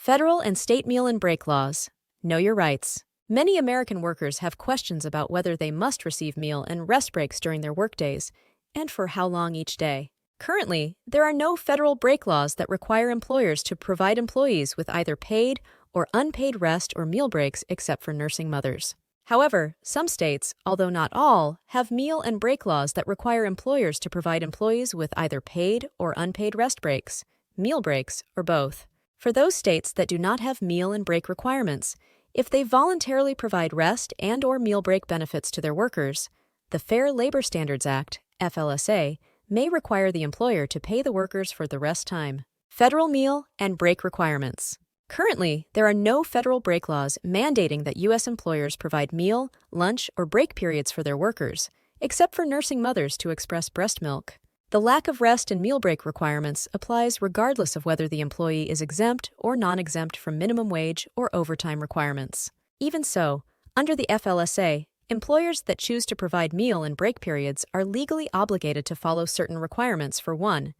Federal and state meal and break laws. Know your rights. Many American workers have questions about whether they must receive meal and rest breaks during their workdays, and for how long each day. Currently, there are no federal break laws that require employers to provide employees with either paid or unpaid rest or meal breaks except for nursing mothers. However, some states, although not all, have meal and break laws that require employers to provide employees with either paid or unpaid rest breaks, meal breaks, or both. For those states that do not have meal and break requirements, if they voluntarily provide rest and/or meal break benefits to their workers, the Fair Labor Standards Act, FLSA, may require the employer to pay the workers for the rest time. Federal meal and break requirements. Currently, there are no federal break laws mandating that U.S. employers provide meal, lunch, or break periods for their workers, except for nursing mothers to express breast milk. The lack of rest and meal break requirements applies regardless of whether the employee is exempt or non-exempt from minimum wage or overtime requirements. Even so, under the FLSA, employers that choose to provide meal and break periods are legally obligated to follow certain requirements for 1.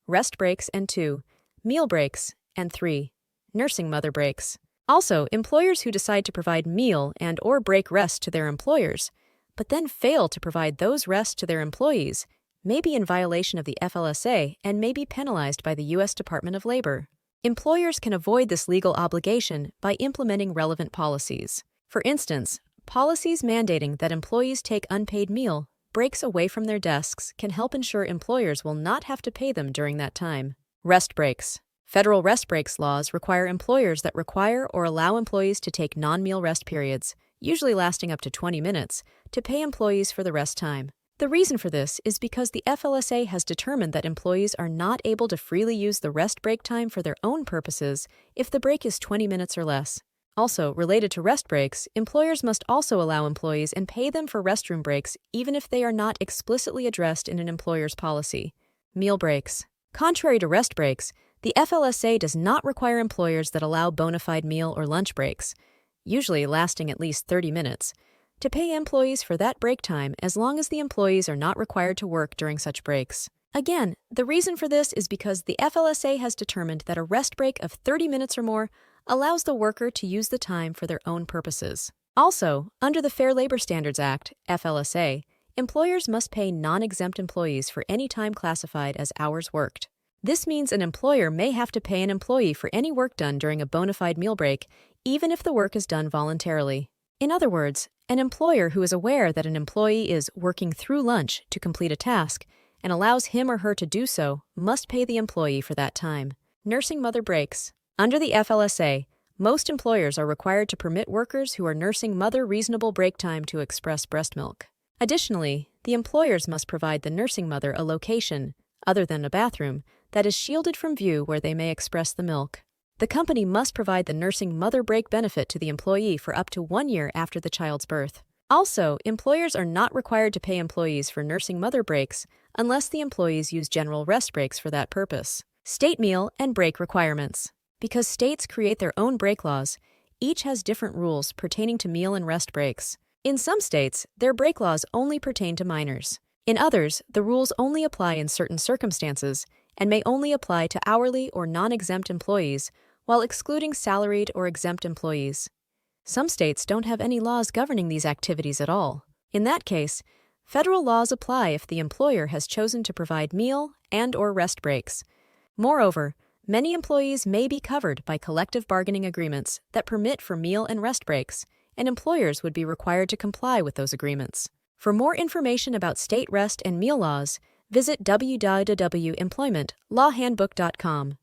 Rest breaks, and 2. Meal breaks, and 3. Nursing mother breaks. Also, employers who decide to provide meal and/or break rest to their employers, but then fail to provide those rests to their employees, may be in violation of the FLSA and may be penalized by the U.S. Department of Labor. Employers can avoid this legal obligation by implementing relevant policies. For instance, policies mandating that employees take unpaid meal breaks away from their desks can help ensure employers will not have to pay them during that time. Rest breaks. Federal rest breaks laws require employers that require or allow employees to take non-meal rest periods, usually lasting up to 20 minutes, to pay employees for the rest time. The reason for this is because the FLSA has determined that employees are not able to freely use the rest break time for their own purposes if the break is 20 minutes or less. Also, related to rest breaks, employers must also allow employees and pay them for restroom breaks even if they are not explicitly addressed in an employer's policy. Meal breaks. Contrary to rest breaks, the FLSA does not require employers that allow bona fide meal or lunch breaks, usually lasting at least 30 minutes, to pay employees for that break time as long as the employees are not required to work during such breaks. Again, the reason for this is because the FLSA has determined that a rest break of 30 minutes or more allows the worker to use the time for their own purposes. Also, under the Fair Labor Standards Act, FLSA, employers must pay non-exempt employees for any time classified as hours worked. This means an employer may have to pay an employee for any work done during a bona fide meal break, even if the work is done voluntarily. In other words, an employer who is aware that an employee is working through lunch to complete a task and allows him or her to do so must pay the employee for that time. Nursing mother breaks. Under the FLSA, most employers are required to permit workers who are nursing mother reasonable break time to express breast milk. Additionally, the employers must provide the nursing mother a location, other than a bathroom, that is shielded from view where they may express the milk. The company must provide the nursing mother break benefit to the employee for up to 1 year after the child's birth. Also, employers are not required to pay employees for nursing mother breaks unless the employees use general rest breaks for that purpose. State meal and break requirements. Because states create their own break laws, each has different rules pertaining to meal and rest breaks. In some states, their break laws only pertain to minors. In others, the rules only apply in certain circumstances and may only apply to hourly or non-exempt employees while excluding salaried or exempt employees. Some states don't have any laws governing these activities at all. In that case, federal laws apply if the employer has chosen to provide meal and/or rest breaks. Moreover, many employees may be covered by collective bargaining agreements that permit for meal and rest breaks, and employers would be required to comply with those agreements. For more information about state rest and meal laws, visit www.employmentlawhandbook.com.